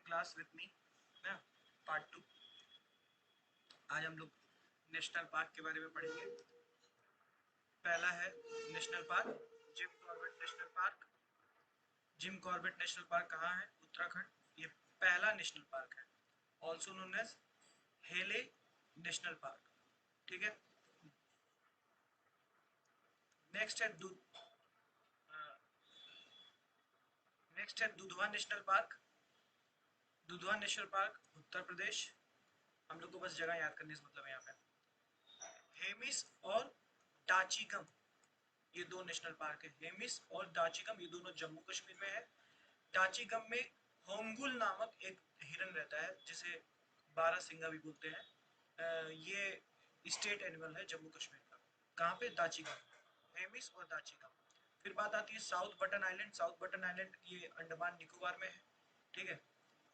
Class with me ना, part 2। आज हम लोग नेशनल पार्क के बारे में पढ़ेंगे। पहला है national park Jim Corbett national park. Jim Corbett national park कहाँ है? उत्तराखंड। ये पहला नेशनल पार्क है, also known as Hailey national park. ठीक है। नेक्स्ट है Dudhwa national park. Dudhwa national park Uttar Pradesh. हम लोग को बस जगह याद करने से मतलब है यहाँ पे। हेमिस और डाचीगम, ये दो नेशनल पार्क है। हेमिस और डाचीगम ये दोनों जम्मू कश्मीर में है। डाचीगम में होमगुल नामक एक हिरन रहता है जिसे बारहसिंगा भी बोलते हैं। ये स्टेट एनिमल है जम्मू कश्मीर का। कहाँ पे? दाचीगम, हेमिस और दाचीगम। फिर बात आती है south button island. South button island ये अंडमान निकोबार में है। ठीक है।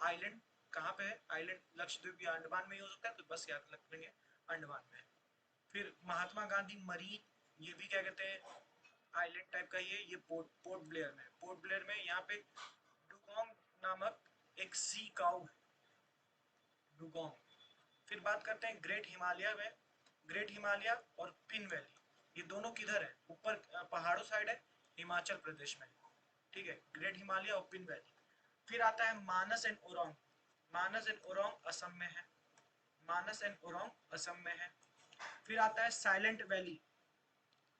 आइलैंड कहाँ पे है? आइलैंड लक्षद्वीप या अंडमान में ही हो सकता है, तो बस याद रख लेंगे अंडमान में है। फिर महात्मा गांधी मरीन, ये भी क्या कहते हैं, आइलैंड टाइप का ये पोर्ट ब्लेयर में। पोर्ट ब्लेयर में यहाँ पे डुगोंग नामक एक सी काउ है, डुगोंग। फिर बात करते हैं ग्रेट हिमालय में। ग्रेट हिमालय और पिन वैली, ये दोनों किधर है? ऊपर पहाड़ों साइड है, हिमाचल प्रदेश में। ठीक है, ग्रेट हिमालय और पिन वैली। फिर आता है मानस एंड ओरोंग। मानस एंड ओरोंग असम में है। मानस एंड ओरोंग असम में है। फिर आता है साइलेंट वैली।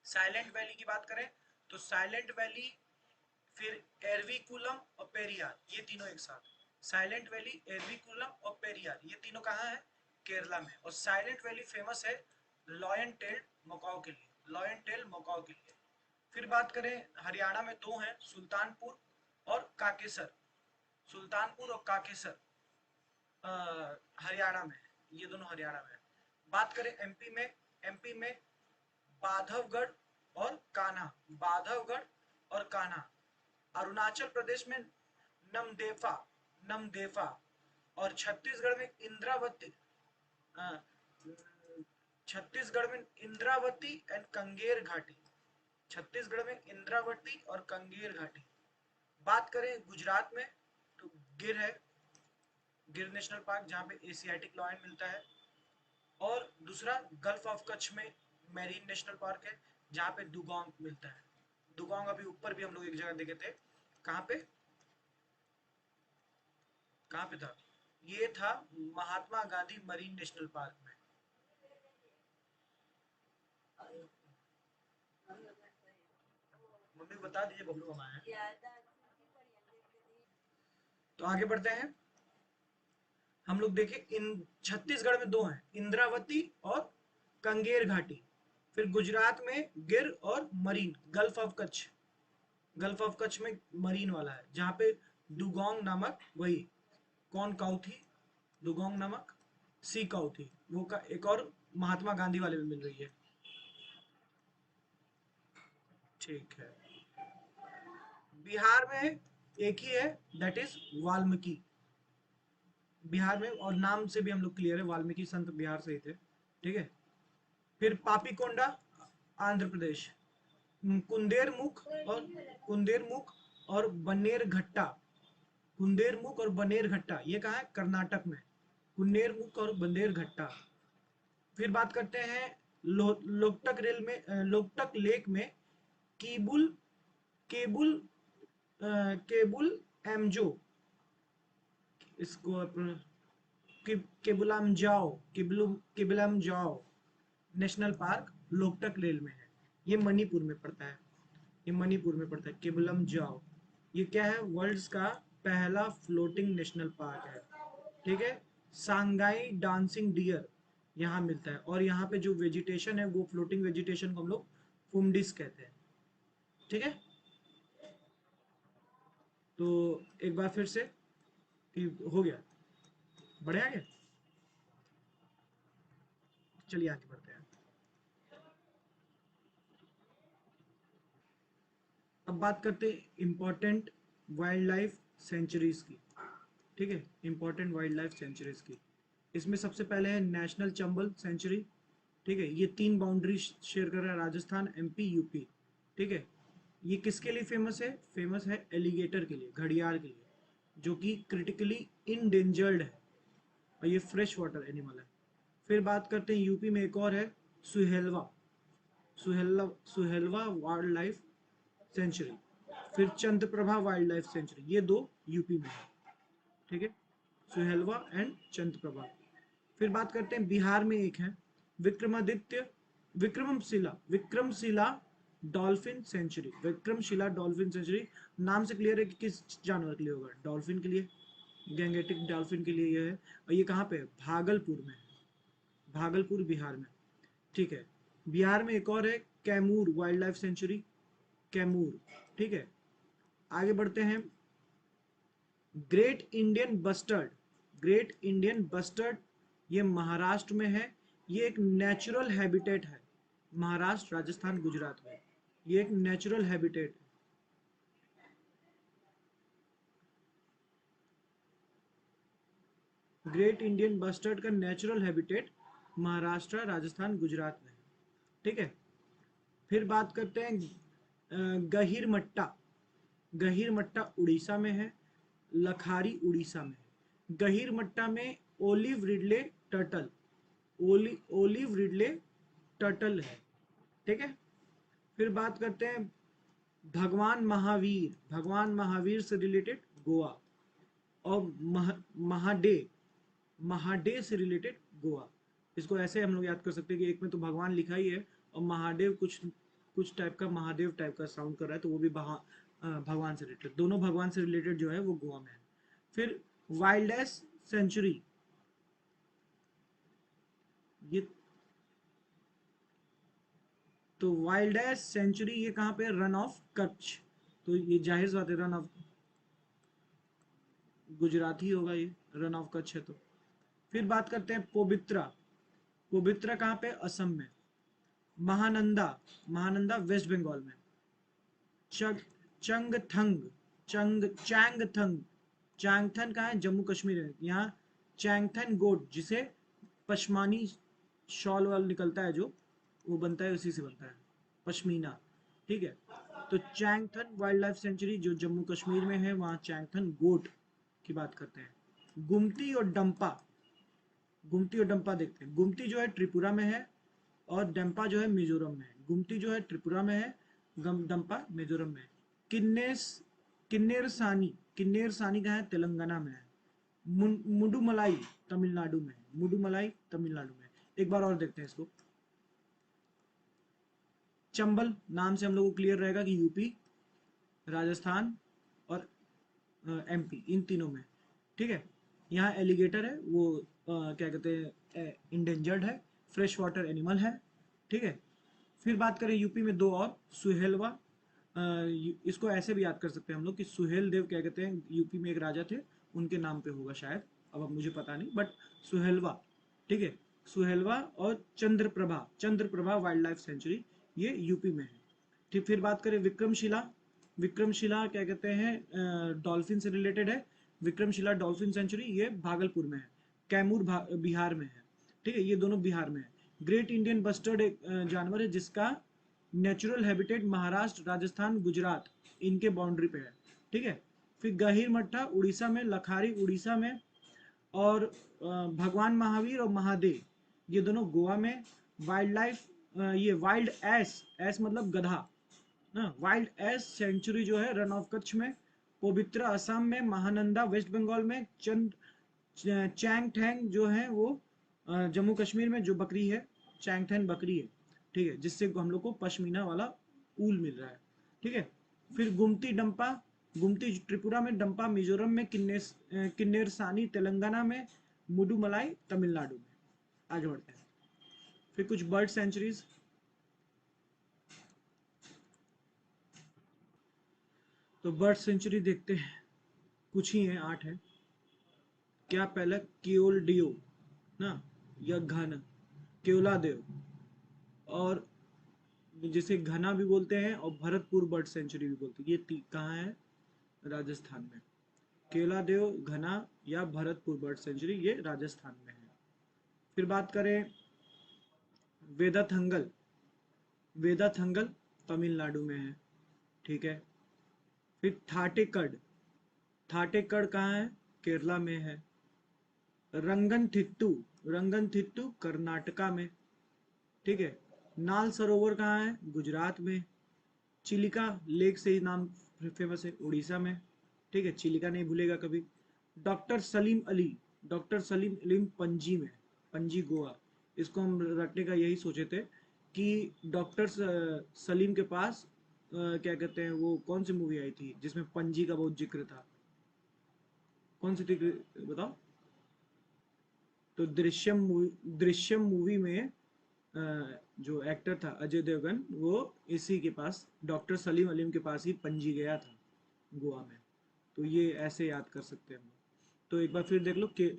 साइलेंट वैली की बात करें तो साइलेंट वैली, फिर एरविकुलम और पेरियार, ये तीनों एक साथ। साइलेंट वैली, एरविकुलम और पेरियार, ये तीनों कहाँ है? केरला में। और साइलेंट वैली फेमस है लॉयन टेल मकाओ के लिए। लॉयन टेल मकाओ के लिए। फिर बात करें हरियाणा में, दो हैं, सुल्तानपुर और काकेसर। सुल्तानपुर और काकेसर हरियाणा में, ये दोनों हरियाणा में। बात करें एमपी में, एमपी में बाधवगढ़ और कान्हा। बाधवगढ़ और कान्हा। अरुणाचल प्रदेश में नमदेफा, नमदेफा। और छत्तीसगढ़ में इंद्रावती, छत्तीसगढ़ में इंद्रावती एंड कंगेर घाटी। छत्तीसगढ़ में इंद्रावती और कंगेर घाटी। बात करें गुजरात में तो गिर है, गिर नेशनल पार्क, जहाँ पे एशियाटिक लॉयन मिलता है। और दूसरा गल्फ ऑफ कच्छ में मैरीन नेशनल पार्क है, जहाँ पे दुगोंग मिलता है। दुगोंग अभी ऊपर भी हम लोग एक जगह देखे थे। कहाँ पे? कहाँ पे था? ये था Mahatma Gandhi marine national park में। मम्मी बता दीजिए बबलू हम आए हैं। तो आगे बढ़ते हैं। हम लोग देखें, इन छत्तीसगढ़ में दो हैं, इंद्रावती और कंगेर घाटी। फिर गुजरात में गिर और marine, gulf of Kutch. Gulf of Kutch में मरीन वाला है, जहां पे डुगोंग नामक, वही कौन काऊ थी? डुगोंग नामक सी काऊ थी वो का। एक और महात्मा गांधी वाले में मिल रही है। ठीक है। बिहार में एक ही है, दैट इज वाल्मीकि। बिहार में, और नाम से भी हम लोग क्लियर है, वाल्मीकि संत बिहार से ही थे। ठीक है। फिर पापीकोंडा आंध्र प्रदेश। कुंदेरमुख और कुंदेरमुख और बनेरघट्टा। कुंदेरमुख और बनेरघट्टा ये कहाँ है? कर्नाटक में। कुंदेरमुख और बनेरघट्टा। फिर बात करते हैं लोकटक रेल में, लोकटक लेक में केबुल, केबुल केबुल एमजो, इसको अपन केबुलम जाओ, केबुलम जाओ नेशनल पार्क लोकटक रेल में है। ये मणिपुर में पड़ता है। ये मणिपुर में पड़ता है, केबुलम जाओ। ये क्या है? वर्ल्ड का पहला फ्लोटिंग नेशनल पार्क है। ठीक है। सांगाई डांसिंग डियर यहाँ मिलता है। और यहाँ पे जो वेजिटेशन है वो फ्लोटिंग वेजिटेशन को हम लोग फुमडिस कहते हैं। ठीक है। तो एक बार फिर से कि हो गया, बढ़े आगे, चलिए आगे बढ़ते हैं। अब बात करते हैं इंपॉर्टेंट वाइल्ड लाइफ सेंचुरीज की। ठीक है, इंपॉर्टेंट वाइल्ड लाइफ सेंचुरीज की। इसमें सबसे पहले है नेशनल चंबल सेंचुरी। ठीक है, ये 3 बाउंड्री शेयर कर रहा है, राजस्थान, एमपी, यूपी। ठीक है। ये किसके लिए फेमस है? फेमस है एलिगेटर के लिए, घड़ियाल के लिए। जो कि क्रिटिकली इंडेंजर्ड है और ये फ्रेश वाटर एनिमल है। फिर बात करते हैं यूपी में एक और है Suhelwa. Suhelwa wild life sanctuary. फिर चंद्रप्रभा वाइल्ड लाइफ सेंचुरी, ये दो यूपी में है। ठीक है, सुहेलवा एंड चंद्रप्रभा। फिर बात करते हैं बिहार में एक है Vikramaditya Vikramshila dolphin century. Vikramshila dolphin century नाम से क्लियर है कि किस जानवर के लिए होगा, डॉल्फिन के लिए, गैंगेटिक डॉल्फिन के लिए ये है। और ये कहाँ पे है, भागलपुर में है, भागलपुर बिहार में। ठीक है, बिहार में एक और है Kaimur wild life sanctuary, Kaimur. ठीक है, आगे बढ़ते हैं। Great Indian bustard, great Indian bustard ये महाराष्ट्र में है। ये एक नेचुरल हैबिटेट है, महाराष्ट्र, राजस्थान, गुजरात में ये एक नेचुरल हैबिटेट है। ग्रेट इंडियन बस्टर्ड का नेचुरल हैबिटेट महाराष्ट्र, राजस्थान, गुजरात में। ठीक है, फिर बात करते हैं गहीर मट्टा। गहीर मट्टा उड़ीसा में है, लखारी उड़ीसा में है। गहीर मट्टा में olive Ridley turtle, olive Ridley turtle है। ठीक है, फिर बात करते हैं भगवान महावीर, भगवान महावीर से रिलेटेड गोवा। और महाडे, महादेव से रिलेटेड गोवा। इसको ऐसे हम लोग याद कर सकते हैं कि एक में तो भगवान लिखा ही है और महादेव कुछ कुछ टाइप का, महादेव टाइप का साउंड कर रहा है, तो वो भी भगवान से रिलेटेड, दोनों भगवान से रिलेटेड जो है वो गोवा में है। फिर वाइल्डेस्ट सेंचुरी, ये तो वाइल्डेस्ट सेंचुरी ये कहाँ पे, रन ऑफ कच्छ। तो ये जाहिर सी बात है, रन ऑफ गुजरात ही होगा, ये रन ऑफ कच्छ है तो। फिर बात करते हैं पोबित्रा। पोबित्रा कहाँ पे, असम में। महानंदा, महानंदा वेस्ट बंगाल में। चंग चंगथंग, चैंगथंग, चैंगथन कहाँ है, जम्मू कश्मीर है। यहाँ चैंगथन गोट, जिसे पशमानी शॉल वाल निकलता है जो, वो बनता है, उसी से बनता है पश्मीना। ठीक है, तो चैंगथन वाइल्ड लाइफ सेंचुरी जो जम्मू कश्मीर में है, वहाँ चैंगथन गोट की बात करते हैं। गुमती और डंपा, गुमती और डंपा देखते हैं। गुमती जो है त्रिपुरा में है और डंपा जो है मिजोरम में है। गुमती जो है त्रिपुरा में है, डंपा मिजोरम में है। किन्नेस किन्नेर सानी, किन्नेर सानी कहाँ है, तेलंगाना में है। मुडुमलाई तमिलनाडु में है, मुडुमलाई तमिलनाडु में। एक बार और देखते हैं इसको। चंबल नाम से हम लोग को क्लियर रहेगा कि यूपी, राजस्थान और एमपी, इन तीनों में। ठीक है, यहाँ एलिगेटर है, वो क्या कहते हैं, इंडेंजर्ड है, फ्रेश वाटर एनिमल है। ठीक है, फिर बात करें यूपी में दो और, सुहेलवा। इसको ऐसे भी याद कर सकते हैं हम लोग कि सुहेल देव क्या कहते हैं, यूपी में एक राजा थे, उनके नाम पे होगा शायद, अब मुझे पता नहीं, बट सुहेलवा। ठीक है, सुहेलवा और Chandraprabha, Chandraprabha wild life sanctuary ये यूपी में है। ठीक, फिर बात करें विक्रमशिला। विक्रमशिला क्या कहते हैं, डॉल्फिन से रिलेटेड है। विक्रमशिला डॉल्फिन सेंचुरी ये भागलपुर में है। कैमूर बिहार में है। ठीक है, ये दोनों बिहार में है। ग्रेट इंडियन बस्टर्ड एक जानवर है जिसका नेचुरल हैबिटेट महाराष्ट्र, राजस्थान, गुजरात, इनके बाउंड्री पे है। ठीक है, फिर गहीर मट्टा उड़ीसा में, लखारी उड़ीसा में, और भगवान महावीर और महादेव ये दोनों गोवा में। वाइल्ड लाइफ, ये वाइल्ड एस, एस मतलब गधा ना, वाइल्ड एस सेंचुरी जो है रन ऑफ कच्छ में। पवित्रा असम में, महानंदा वेस्ट बंगाल में, चैंगथैंग जो है वो जम्मू कश्मीर में, जो बकरी है, चैंगथैंग बकरी है। ठीक है, जिससे हम लोग को पश्मीना वाला ऊल मिल रहा है। ठीक है, फिर गुमती डंपा, गुमती त्रिपुरा में, डंपा मिजोरम में, किन्नेर सानी तेलंगाना में, मुडुमलाई तमिलनाडु में। आगे बढ़ते हैं, फिर कुछ बर्ड सेंचुरीज। तो बर्ड सेंचुरी देखते हैं, कुछ ही है, 8 है। क्या पहला, केओलडियो ना, या घन, केवलादेव, और जिसे घना भी बोलते हैं, और भरतपुर बर्ड सेंचुरी भी बोलते हैं। ये कहाँ है, राजस्थान में। केवलादेव, घना या भरतपुर बर्ड सेंचुरी ये राजस्थान में है। फिर बात करें वेदाथंगल, वेदाथंगल तमिलनाडु में है। ठीक है, फिर थाटेकड, थाटेकड़ कहाँ है? केरला में है। रंगनथिट्टू, रंगनथिट्टू कर्नाटका में, ठीक है। नाल सरोवर कहाँ है? गुजरात में। चिलिका लेक से ही नाम फेमस है, उड़ीसा में, ठीक है। चिलिका नहीं भूलेगा कभी। डॉक्टर सलीम अली, डॉक्टर सलीम अली पणजी में, पणजी गोवा। इसको हम रखने का यही सोचे थे कि डॉक्टर सलीम के पास क्या कहते हैं, वो कौन सी मूवी आई थी जिसमें पणजी का बहुत जिक्र था? कौन सी थी बताओ? तो दृश्यम मूवी में जो एक्टर था अजय देवगन, वो इसी के पास, डॉक्टर सलीम अलीम के पास ही पणजी गया था, गोवा में। तो ये ऐसे याद कर सकते हैं हम। तो एक बार फिर देख लो के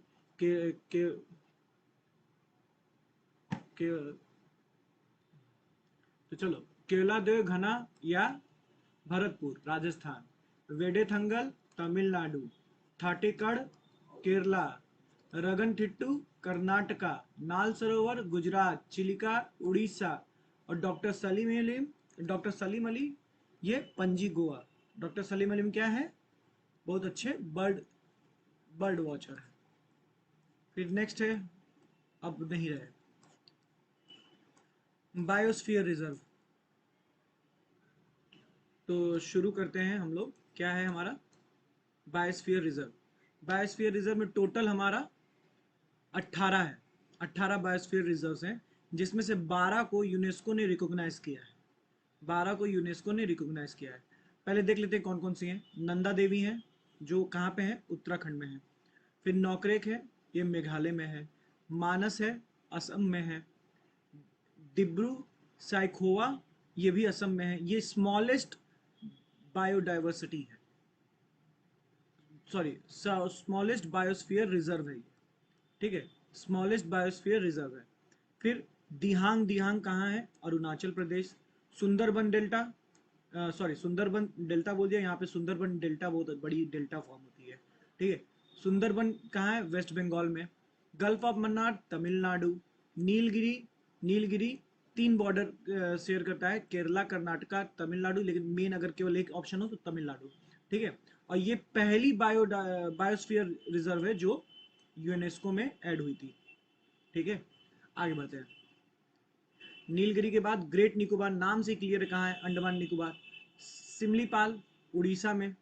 तो चलो, केलादेव घना या भरतपुर राजस्थान, वेडेथंगल तमिलनाडु, थाटेकड़ केरला, रगनथिट्टू कर्नाटका, नाल सरोवर गुजरात, चिलिका उड़ीसा, और डॉक्टर सलीम अली ये पणजी गोवा। डॉक्टर सलीम अली क्या है? बहुत अच्छे बर्ड बर्ड वॉचर है। फिर नेक्स्ट है, अब नहीं रहे, बायोस्फीयर रिजर्व। तो शुरू करते हैं हम लोग, क्या है हमारा बायोस्फीयर रिजर्व? बायोस्फीयर रिजर्व में टोटल हमारा 18 है, 18 बायोस्फीयर रिजर्व्स हैं, जिसमें से 12 को यूनेस्को ने रिकॉग्नाइज किया है, 12 को यूनेस्को ने रिकॉग्नाइज किया है। पहले देख लेते हैं कौन कौन सी हैं। नंदा देवी है, जो कहाँ पे है? उत्तराखंड में है। फिर नौकरेक है, ये मेघालय में है। मानस है, असम में है। डिब्रू साइखोवा, ये भी असम में है। ये स्मॉलेस्ट बायोडाइवर्सिटी है, सॉरी स्मॉलेस्ट बायोस्फीयर रिजर्व है, ठीक है। स्मॉलेस्ट बायोस्फीयर रिजर्व है। फिर दिहांग, दिहांग कहाँ है? Arunachal Pradesh. Sundarban delta, sorry Sundarban delta बोल दिया, यहाँ पे सुंदरबन डेल्टा बहुत बड़ी डेल्टा फॉर्म होती है, ठीक है। सुंदरबन कहाँ है? वेस्ट बंगाल में। Gulf of Mannar Tamil Nadu. नीलगिरी, नीलगिरी तीन बॉर्डर शेयर करता है, केरला कर्नाटका तमिलनाडु, लेकिन मेन अगर केवल एक ऑप्शन हो तो तमिलनाडु, ठीक है। और ये पहली बायोस्फीयर रिजर्व है जो यूनेस्को में ऐड हुई थी, ठीक है। आगे बढ़ते हैं। नीलगिरी के बाद ग्रेट निकोबार, नाम से क्लियर है कहाँ है? अंडमान निकोबार। सिमलीपाल उड़ीसा में,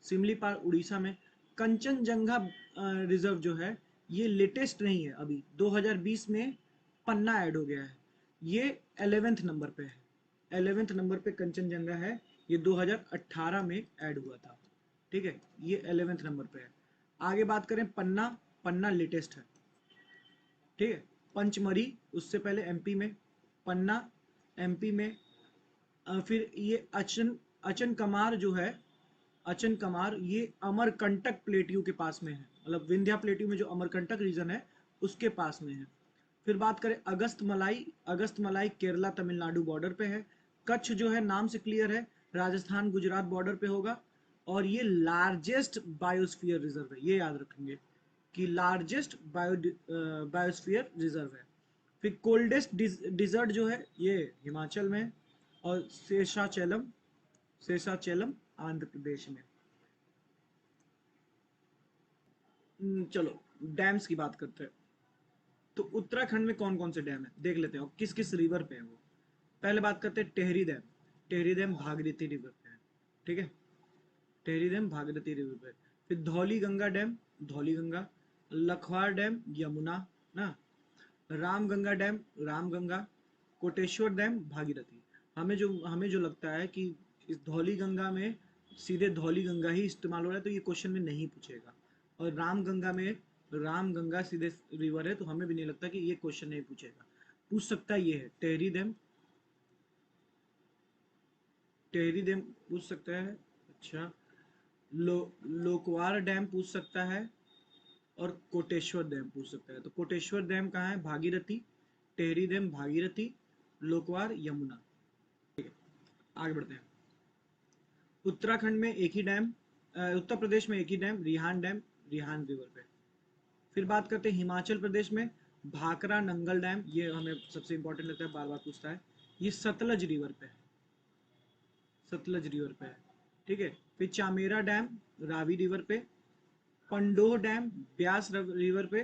सिमलीपाल उड़ीसा में। कंचनजंगा रिजर्व जो है, ये लेटेस्ट नहीं है, अभी 2020 में पन्ना ऐड हो गया है। ये 11वें नंबर पे है, 11वें नंबर पे कंचनजंगा है। ये 2018 में ऐड हुआ था, ठीक है। ये 11वें नंबर पे है। आगे बात करें पन्ना, पन्ना लेटेस्ट है, ठीक है। पंचमरी उससे पहले एमपी में, पन्ना एमपी में। फिर ये अचन, अचन कमार जो है, अचन कमार ये अमरकंटक प्लेट्यू के पास में है, मतलब विंध्या प्लेट्यू में जो अमरकंटक रीजन है उसके पास में है। फिर बात करें अगस्त मलाई, अगस्त मलाई केरला तमिलनाडु बॉर्डर पे है। कच्छ जो है नाम से क्लियर है, राजस्थान गुजरात बॉर्डर पे होगा। और ये लार्जेस्ट बायोस्फीयर रिजर्व है, ये याद रखेंगे कि लार्जेस्ट बायोस्फीयर रिजर्व है। फिर कोल्डेस्ट डिजर्ट जो है ये हिमाचल में है। और शेषाचलम, शेषाचलम आंध्र प्रदेश में। चलो डैम्स की बात करते हैं। तो उत्तराखंड में कौन कौन से डैम है देख लेते हैं, और किस किस रिवर पे है वो। पहले बात करते हैं Tehri dam. Tehri dam Bhagirathi river पे है, ठीक है। टेहरी डैम भागीरथी रिवर पे। फिर धौली गंगा डैम, धौली गंगा। लखवार डैम यमुना ना। रामगंगा डैम, रामगंगा। कोटेश्वर डैम भागीरथी। हमें जो लगता है कि इस धौली गंगा में सीधे धौली गंगा ही इस्तेमाल हो रहा है, तो ये क्वेश्चन में नहीं पूछेगा। और रामगंगा में, रामगंगा सीधे रिवर है, तो हमें भी नहीं लगता कि ये क्वेश्चन नहीं पूछेगा। पूछ सकता है, ये है टेहरी डैम, टेहरी डैम पूछ सकता है। अच्छा, लोकवार डैम पूछ सकता है, और कोटेश्वर डैम पूछ सकता है। तो कोटेश्वर डैम कहाँ है? भागीरथी। टेहरी डैम भागीरथी, लोकवार यमुना। आगे बढ़ते हैं। उत्तराखंड में एक ही डैम, उत्तर प्रदेश में एक ही dam, Rihand dam, Rihand river पे। फिर बात करते हैं हिमाचल प्रदेश में, भाखरा नंगल डैम, ये हमें सबसे इंपॉर्टेंट लगता है, बार बार पूछता है। ये सतलज रिवर पे है, सतलज रिवर पे है, ठीक है। पे चामेरा डैम रावी रिवर पे, पंडोह डैम ब्यास रिवर पे,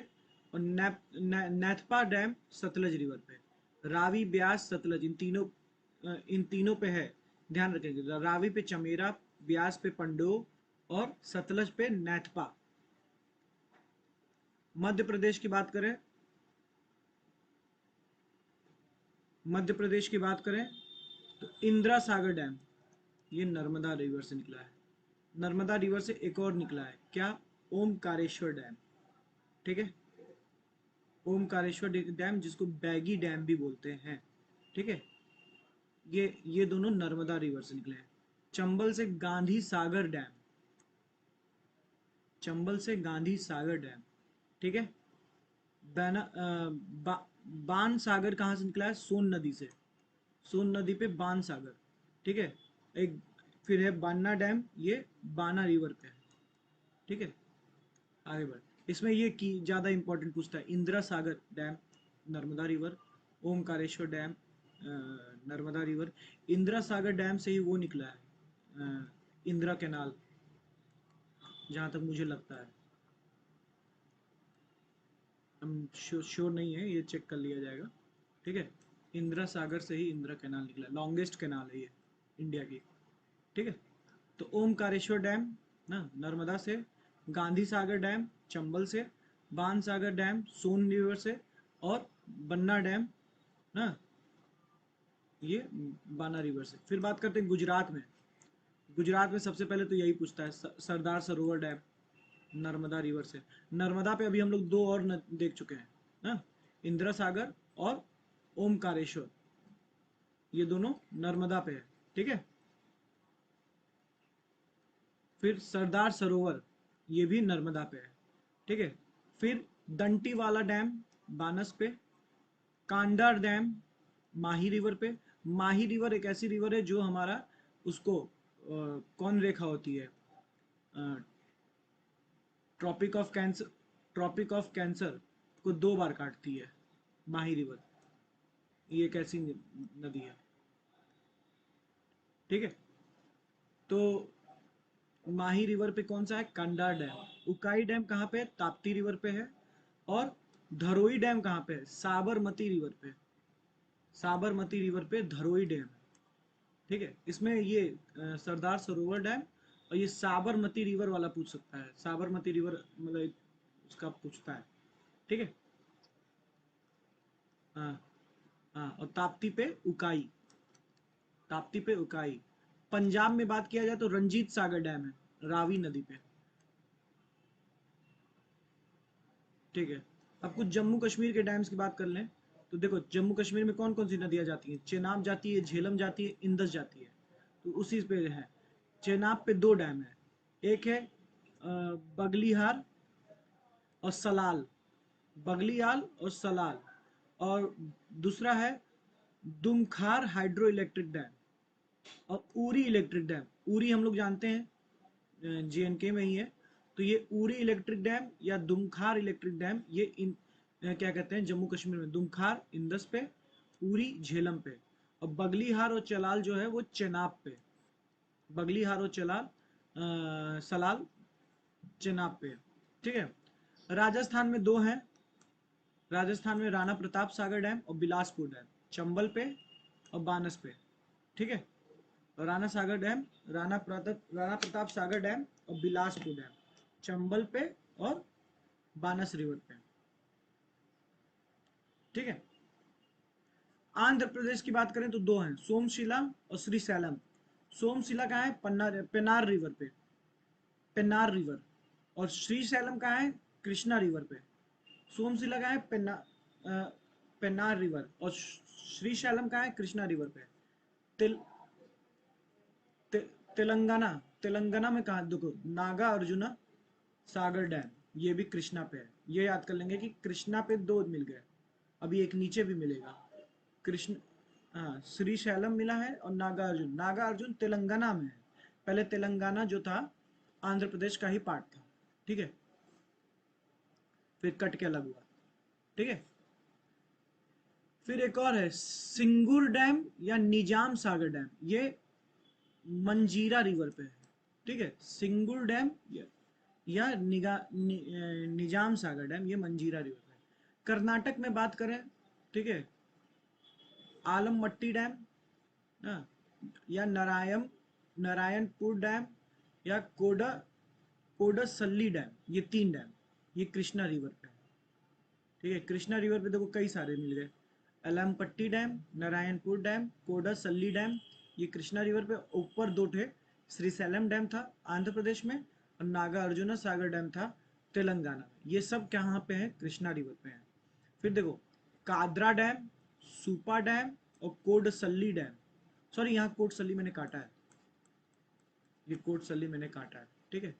और नैथपा डैम सतलज रिवर पे। रावी, ब्यास, सतलज इन तीनों पे है, ध्यान रखेंगे। रावी पे चमेरा, ब्यास पे पंडोह और सतलज पे नैथपा। मध्य प्रदेश की बात करें, मध्य प्रदेश की बात करें तो इंदिरा सागर डैम ये नर्मदा रिवर से निकला है। नर्मदा रिवर से एक और निकला है, क्या? ओमकारेश्वर डैम। ठीक है, ओमकारेश्वर डैम जिसको बैगी डैम भी बोलते हैं। ठीक है, ये दोनों नर्मदा रिवर से निकले हैं। चंबल से गांधी सागर डैम, चंबल से गांधी सागर डैम। ठीक है, बान सागर कहाँ से निकला है? सोन नदी से, सोन नदी पे बान सागर। ठीक है, एक फिर है बान्ना डैम, ये बाना रिवर पे है। ठीक है, आगे बढ़। इसमें ये की ज़्यादा इंपॉर्टेंट पूछता है, Indira Sagar dam Narmada river, Omkareshwar dam Narmada river. Indira Sagar dam से ही वो निकला है इंदिरा कैनाल, जहाँ तक मुझे लगता है। हम श्योर नहीं है, ये चेक कर लिया जाएगा। ठीक है, इंदिरा सागर से ही इंदिरा कैनाल निकला, लॉन्गेस्ट कैनाल है ये इंडिया की। ठीक है, तो ओमकारेश्वर डैम ना नर्मदा से, गांधी सागर डैम चंबल से, बाण सागर डैम सोन रिवर से, और बन्ना डैम ना ये बाना रिवर से। फिर बात करते हैं गुजरात में। गुजरात में सबसे पहले तो यही पूछता है, सरदार सरोवर डैम नर्मदा रिवर से। नर्मदा पे अभी हम लोग दो और देख चुके हैं ना, इंदिरा सागर और ओमकारेश्वर, ये दोनों नर्मदा पे है। ठीक है, फिर सरदार सरोवर ये भी नर्मदा पे है। ठीक है, फिर दंटीवाला डैम बानस पे, कांडा डैम माही रिवर पे। माही रिवर एक ऐसी रिवर है जो हमारा उसको कौन रेखा होती है, tropic of cancer, tropic of cancer को दो बार काटती है माही रिवर। ये एक ऐसी नदी है। ठीक है, तो माही रिवर पे कौन सा है? कंडार डैम। उकाई डैम कहाँ पे है? ताप्ती रिवर पे है। और धरोई डैम कहाँ पे है? साबरमती रिवर पे। साबरमती रिवर पे धरोई डैम। ठीक है, इसमें ये सरदार सरोवर डैम और ये साबरमती रिवर वाला पूछ सकता है। साबरमती रिवर मतलब उसका पूछता है। ठीक है, हाँ हाँ, और ताप्ती पे उकाई, ताप्ती पे उकाई। पंजाब में बात किया जाए तो रंजीत सागर डैम है रावी नदी पे। ठीक है, अब कुछ जम्मू कश्मीर के डैम्स की बात कर लें तो देखो, जम्मू कश्मीर में कौन कौन सी नदियाँ जाती हैं? चेनाब जाती है, झेलम जाती है, इंदस जाती है। तो उसी पे है। चेनाब पे दो डैम है, एक है बगलीहार और सलाल, बगलियाल और सलाल, और दूसरा है दुमखार हाइड्रो इलेक्ट्रिक डैम और उरी इलेक्ट्रिक डैम। उरी हम लोग जानते हैं JNK में ही है। तो ये उरी इलेक्ट्रिक डैम या दुमखार इलेक्ट्रिक डैम ये क्या कहते हैं जम्मू कश्मीर में, दुमखार इंदस पे, उरी झेलम पे, और बगलीहार और चलाल जो है वो चेनाब पे। बगलीहार और सलाल चेनाब पे। ठीक है, राजस्थान में दो हैं। राजस्थान में राणा प्रताप सागर डैम और बिलासपुर डैम, चंबल पे और बानस पे। ठीक है, राणा सागर डैम, राणा प्रताप सागर डैम और बिलासपुर डैम, चंबल पे और बानस रिवर पे। ठीक है, आंध्र प्रदेश की बात करें तो दो हैं, सोमशिला और श्रीशैलम। सोमशिला कहाँ है? पेनार रिवर पे, पेन्नार रिवर। और श्रीशैलम कहाँ है? कृष्णा रिवर पे। सोमशिला कहाँ है? पेन्नार रिवर, और श्रीशैलम कहाँ है? कृष्णा रिवर पे। तेल, ते, तेलंगाना, तेलंगाना में कहा देखो, नागा अर्जुना सागर डैम ये भी कृष्णा पे है। ये याद कर लेंगे कि कृष्णा पे दो मिल गए, अभी एक नीचे भी मिलेगा। कृष्ण, हाँ, श्रीशैलम मिला है और नागा अर्जुन। नागा अर्जुन तेलंगाना में है। पहले तेलंगाना जो था आंध्र प्रदेश का ही पार्ट था। ठीक है, फिर कट के अलग हुआ। ठीक है, फिर एक और है सिंगूर डैम या निजाम सागर डैम, ये मंजीरा रिवर पे है। ठीक है। सिंगुर डैम या निजाम सागर डैम, ये मंजीरा रिवर पे है। कर्नाटक में बात करें, ठीक है, आलमट्टी डैम, हाँ, या नारायणपुर डैम, या कोडसल्ली डैम, ये 3 डैम, ये कृष्णा रिवर पे है। ठीक है, कृष्णा रिवर पे देखो कई सारे मिल गए, अलमपट्टी dam, Narayanpur dam, Kodasalli dam, ये कृष्णा रिवर पे। ऊपर 2 थे, श्रीशैलम डैम था आंध्र प्रदेश में, और नागार्जुना सागर डैम था तेलंगाना में। ये सब कहाँ पे है? कृष्णा रिवर पे है। फिर देखो, कादरा डैम, सुपा डैम और कोडसल्ली डैम, सॉरी यहाँ कोडसल्ली मैंने काटा है, ये कोडसल्ली मैंने काटा है, ठीक है।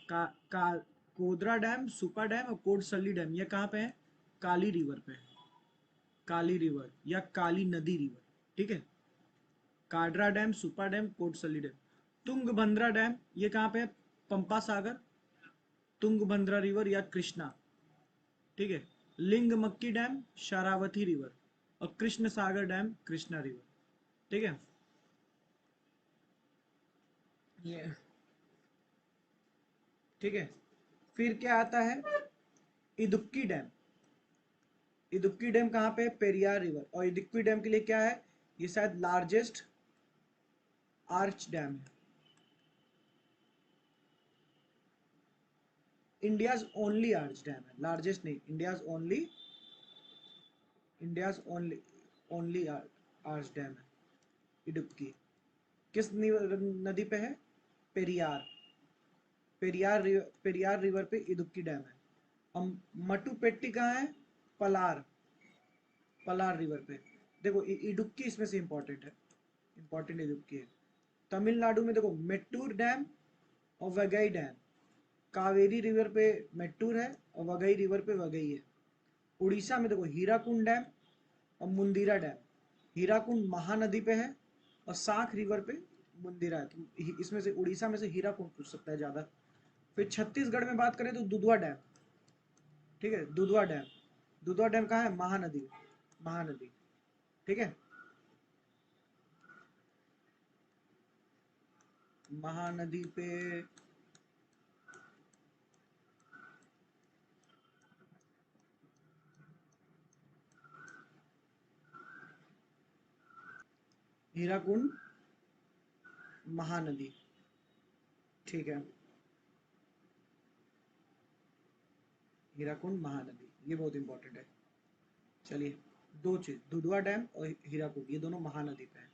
का, का कोदरा डैम, सुपा डैम और कोडसल्ली डैम, ये कहाँ पे है? काली रिवर पे है, काली रिवर या काली नदी रिवर, ठीक है। काडरा डैम, सुपा dam, Kodasalli dam. Tungabhadra dam, ये कहाँ पे है? पंपा सागर, तुंगभद्रा रिवर या कृष्णा, ठीक है। लिंगमक्की डैम, शरावती रिवर, और कृष्ण सागर डैम, कृष्णा रिवर, ठीक है। ये ठीक है। फिर क्या आता है? इदुक्की डैम। इदुक्की डैम कहाँ पे? पेरियार रिवर। और इदुक्की डैम के लिए क्या है? ये शायद लार्जेस्ट आर्च डैम है, इंडियाज ओनली आर्च डैम है, लार्जेस्ट नहीं, India's only only arch dam है इडुक्की। किस नदी पे है? पेरियार, पेरियार रिवर पे इदुक्की डैम है। हम मटुपेट्टी कहाँ है? पलार, पलार रिवर पे। देखो इडुक्की इसमें से इंपॉर्टेंट है, इंपॉर्टेंट इडुक्की है। तमिलनाडु में देखो मेट्टूर डैम और वगई डैम, कावेरी रिवर पे मेट्टूर है और वगई रिवर पे वगई है। उड़ीसा में देखो हीराकुंड डैम और मुंदीरा डैम। हीराकुंड महानदी पे है और साख रिवर पे मुंदीरा है। तो इसमें से उड़ीसा में से हीराकुंड पूछ सकता है ज्यादा। फिर छत्तीसगढ़ में बात करें तो दुधवा डैम, ठीक है, दुधवा डैम। दुधवा डैम कहाँ है? महानदी, महानदी, ठीक है, महानदी पे। हीराकुंड महानदी, ठीक है, हीराकुंड महानदी, ये बहुत इंपॉर्टेंट है। चलिए, 2 चीज, दुधवा डैम और हीराकुंड, ये दोनों महानदी पे है।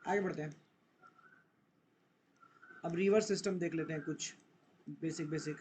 आगे बढ़ते हैं। अब रिवर सिस्टम देख लेते हैं कुछ बेसिक बेसिक।